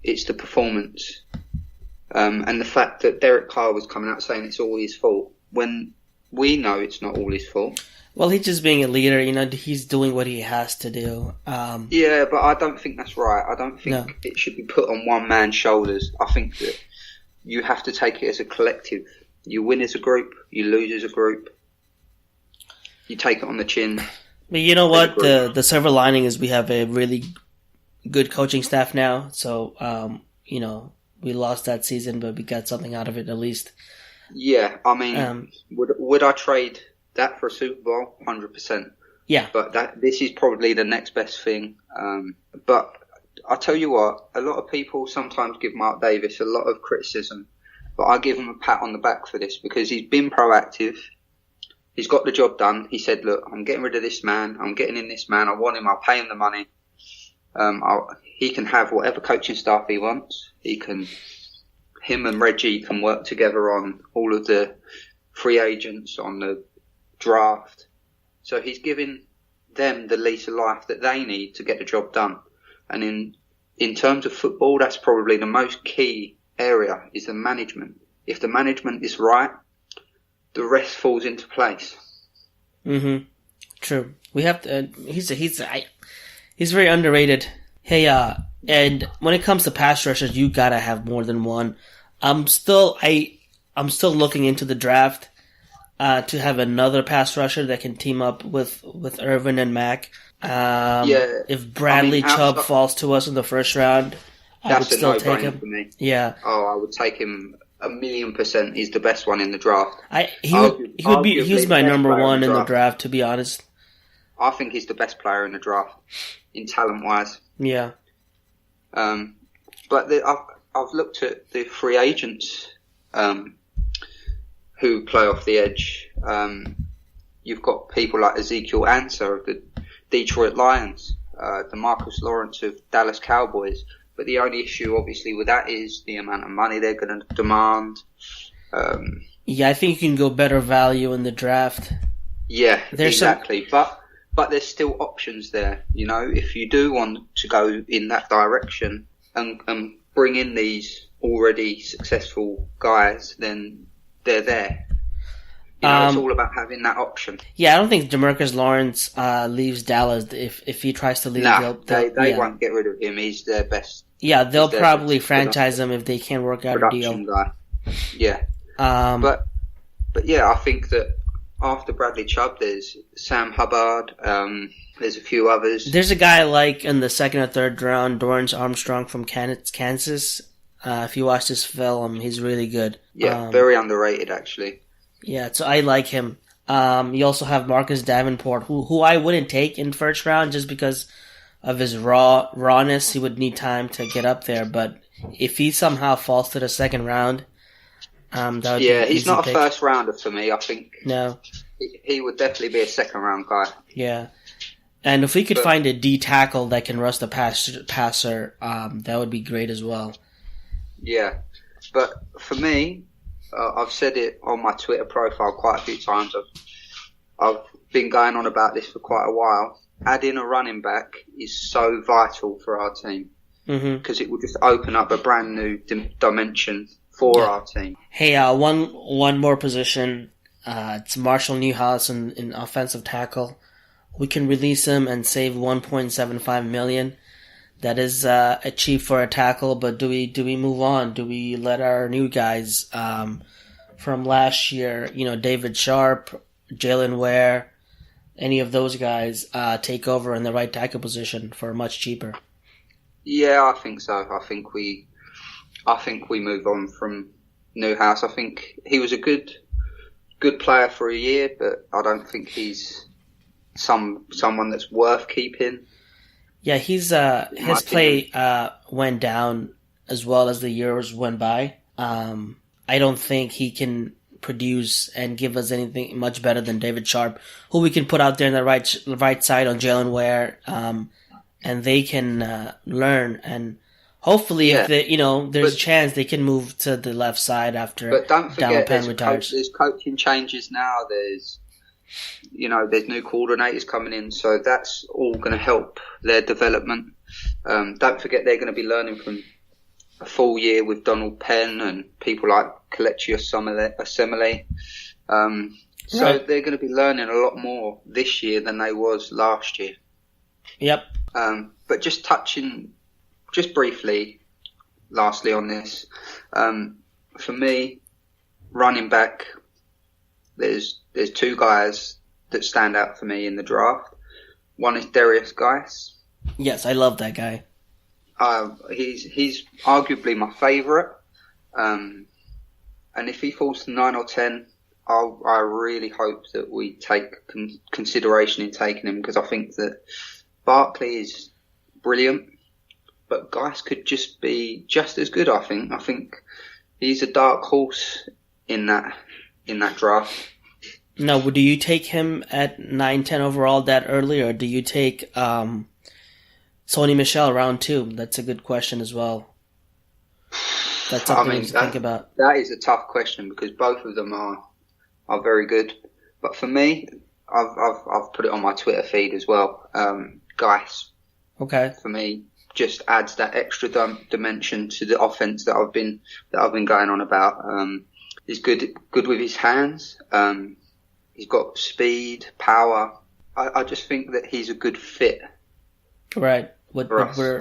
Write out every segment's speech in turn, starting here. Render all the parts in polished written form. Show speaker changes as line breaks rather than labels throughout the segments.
It's the performance. And the fact that Derek Carr was coming out saying it's all his fault, when we know it's not all his fault.
Well, he's just being a leader, he's doing what he has to do.
Yeah, but I don't think that's right. I don't think it should be put on one man's shoulders. I think that you have to take it as a collective. You win as a group, you lose as a group. You take it on the chin.
But you know what? The silver lining is we have a really good coaching staff now. So, we lost that season, but we got something out of it at least.
Yeah, I mean, would I trade that for a Super Bowl? 100%.
Yeah.
But this is probably the next best thing. But I tell you what, a lot of people sometimes give Mark Davis a lot of criticism, but I give him a pat on the back for this because he's been proactive. He's got the job done. He said, look, I'm getting rid of this man. I'm getting in this man. I want him. I'll pay him the money. He can have whatever coaching staff he wants. Him and Reggie can work together on all of the free agents, on the draft. So he's giving them the lease of life that they need to get the job done. And in terms of football, that's probably the most key area is the management. If the management is right, the rest falls into place.
Mm-hmm. True. We have to. He's very underrated. Hey, and when it comes to pass rushers, you gotta have more than one. I'm still looking into the draft to have another pass rusher that can team up with Irvin and Mack. If Bradley Chubb falls to us in the first round, I would still take him. For me. Yeah.
Oh, I would take him 1,000,000%. He's the best one in the draft.
He was my number one in the draft, to be honest.
I think he's the best player in the draft, in talent-wise.
Yeah.
But I've looked at the free agents who play off the edge. You've got people like Ezekiel Ansah of the Detroit Lions, DeMarcus Lawrence of Dallas Cowboys. But the only issue, obviously, with that is the amount of money they're going to demand.
I think you can go better value in the draft.
Yeah, exactly. But there's still options there. If you do want to go in that direction and bring in these already successful guys, then they're there. It's all about having that option.
Yeah, I don't think DeMarcus Lawrence leaves Dallas. If he tries to leave,
they won't get rid of him. He's their best.
Yeah, they'll probably franchise him if they can't work out a deal.
Guy. Yeah. But yeah, I think that after Bradley Chubb, there's Sam Hubbard. There's a few others.
There's a guy like in the second or third round, Dorrance Armstrong from Kansas. If you watch this film, he's really good.
Yeah, very underrated actually.
Yeah, so I like him. You also have Marcus Davenport, who I wouldn't take in first round just because of his rawness. He would need time to get up there, but if he somehow falls to the second round, that would be an
he's not
pick.
A first rounder for me. I think
no,
he would definitely be a second round guy.
Yeah, and if we could find a D tackle that can rush the passer, that would be great as well.
Yeah, but for me, I've said it on my Twitter profile quite a few times. I've been going on about this for quite a while. Adding a running back is so vital for our team because it will just open up a brand new dimension for our team.
Hey, one more position. It's Marshall Newhouse in offensive tackle. We can release him and save $1.75 million. That is cheap for a tackle, but do we move on? Do we let our new guys from last year, David Sharp, Jalen Ware, any of those guys take over in the right tackle position for much cheaper?
Yeah, I think so. I think we move on from Newhouse. I think he was a good player for a year, but I don't think he's someone that's worth keeping.
Yeah, his play went down as well as the years went by. I don't think he can produce and give us anything much better than David Sharp, who we can put out there in the right side on Jalen Ware, and they can learn. And hopefully, if there's a chance they can move to the left side after.
But don't forget,
Penn retires.
There's coaching changes now. There's new coordinators coming in, so that's all going to help their development. Don't forget they're going to be learning from a full year with Donald Penn and people like Kelechi Osemele. So
Right.
they're going to be learning a lot more this year than they was last year.
Yep.
But just briefly, lastly on this, for me, running back, there's two guys that stand out for me in the draft. One is Darius Geis.
Yes, I love that guy.
He's arguably my favourite. And if he falls to 9 or 10, I really hope that we take consideration in taking him, because I think that Barkley is brilliant, but Geis could just be just as good. I think he's a dark horse in that draft.
Now, do you take him at 9-10 overall that early, or do you take Sony Michel round 2? That's a good question as well. That's something to think about.
That is a tough question because both of them are very good. But for me, I've put it on my Twitter feed as well. Geis,
Okay.
for me, just adds that extra dimension to the offense that I've been going on about. He's good with his hands. He's got speed, power. I just think that he's a good fit
Right. What we're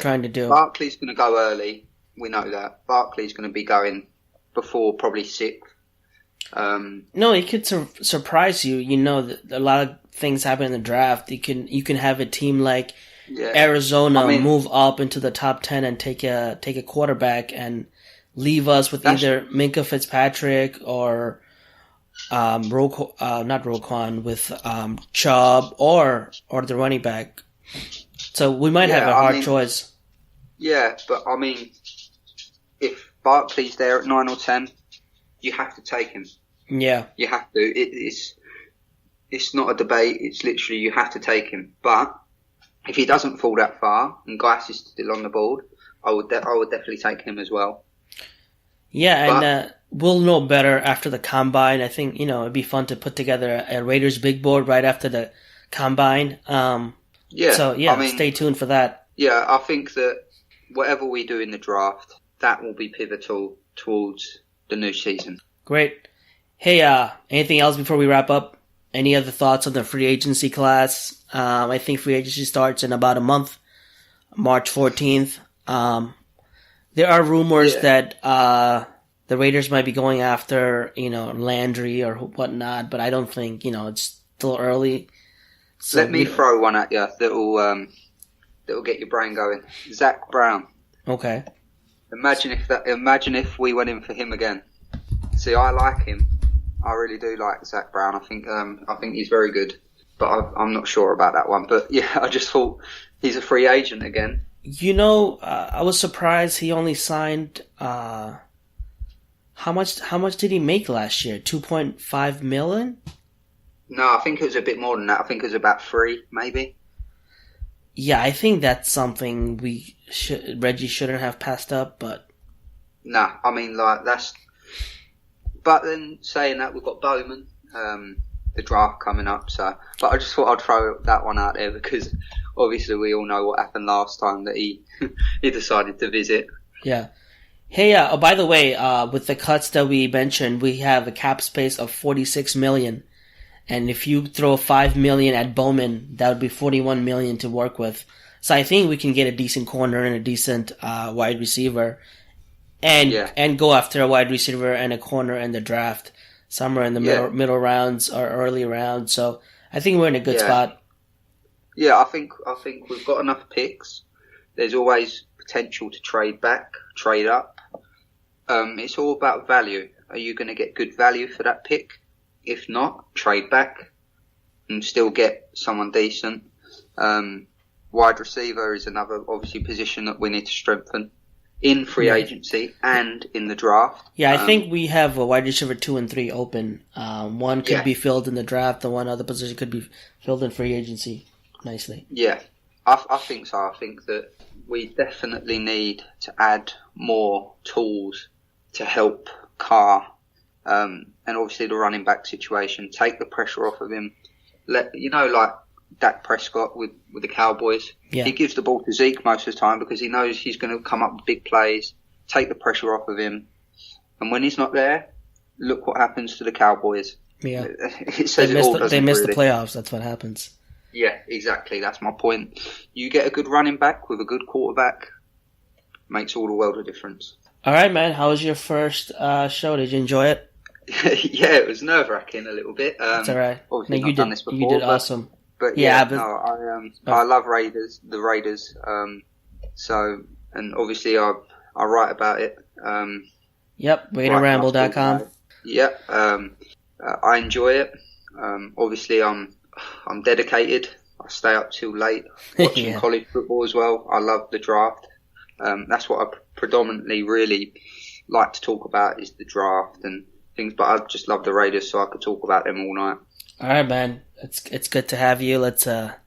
trying to do.
Barkley's going to go early. We know that. Barkley's going to be going before probably 6th.
No, it could surprise you. You know, that a lot of things happen in the draft. You can have a team like Arizona move up into the top 10 and take a quarterback and leave us with either Minkah Fitzpatrick or not Roquan, with Chubb or the running back. So we might have a hard choice.
Yeah, but I mean, if Barkley's there at 9 or 10, you have to take him.
Yeah.
You have to. It's not a debate. It's literally you have to take him. But if he doesn't fall that far and Geis is still on the board, I would definitely take him as well.
Yeah, and we'll know better after the combine. I think, it'd be fun to put together a Raiders big board right after the combine. Stay tuned for that.
Yeah, I think that whatever we do in the draft, that will be pivotal towards the new season.
Great. Hey, anything else before we wrap up? Any other thoughts on the free agency class? I think free agency starts in about a month, March 14th. There are rumors that the Raiders might be going after, Landry or whatnot, but I don't think, it's still early. So
let me throw one at you that'll get your brain going. Zach Brown.
Okay.
Imagine if we went in for him again. See, I like him. I really do like Zach Brown. I think he's very good, but I'm not sure about that one. But yeah, I just thought he's a free agent again.
I was surprised he only signed. How much did he make last year? 2.5 million?
No, I think it was a bit more than that. I think it was about 3, maybe.
Yeah, I think that's something Reggie shouldn't have passed up, but.
Nah, I mean, that's. But then saying that, we've got Bowman, the draft coming up. So, but I just thought I'd throw that one out there because obviously we all know what happened last time that he decided to visit.
Yeah. Hey, by the way, with the cuts that we mentioned, we have a cap space of $46 million. And if you throw $5 million at Bowman, that would be $41 million to work with. So I think we can get a decent corner and a decent wide receiver, and go after a wide receiver and a corner in the draft, somewhere in the middle rounds or early rounds. So I think we're in a good spot.
Yeah, I think we've got enough picks. There's always potential to trade back, trade up. It's all about value. Are you going to get good value for that pick? If not, trade back and still get someone decent. Wide receiver is another, obviously, position that we need to strengthen in free agency and in the draft.
Yeah, I think we have a wide receiver 2 and 3 open. One could be filled in the draft, the one other position could be filled in free agency nicely.
Yeah, I think so. I think that we definitely need to add more tools to help Carr. And obviously the running back situation, take the pressure off of him. Dak Prescott with the Cowboys.
Yeah.
He gives the ball to Zeke most of the time because he knows he's going to come up with big plays, take the pressure off of him. And when he's not there, look what happens to the Cowboys.
Yeah.
It says it all, doesn't
they miss
it,
the
really?
playoffs. That's what happens.
Yeah, exactly. That's my point. You get a good running back with a good quarterback, makes all the world of difference.
All right, man. How was your first show? Did you enjoy it?
Yeah, it was nerve-wracking a little bit.
It's all right.
Obviously,
No,
not done this before.
You did awesome.
But
Yeah,
I love the Raiders. So, and obviously I write about it.
Yep, RaiderRamble.com.
Yep. I enjoy it. Obviously, I'm dedicated. I stay up till late watching
Yeah.
college football as well. I love the draft. That's what I predominantly really like to talk about is the draft and things. But I just love the Raiders, so I could talk about them all night.
All right, man. It's good to have you. Let's have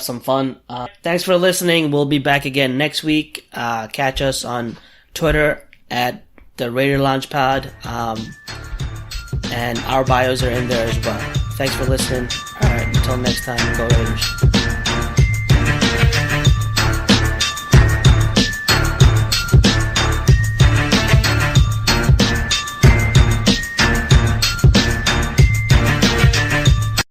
some fun. Thanks for listening. We'll be back again next week. Catch us on Twitter at the Raider Lounge Pod. And our bios are in there as well. Thanks for listening. All right, until next time, go Raiders.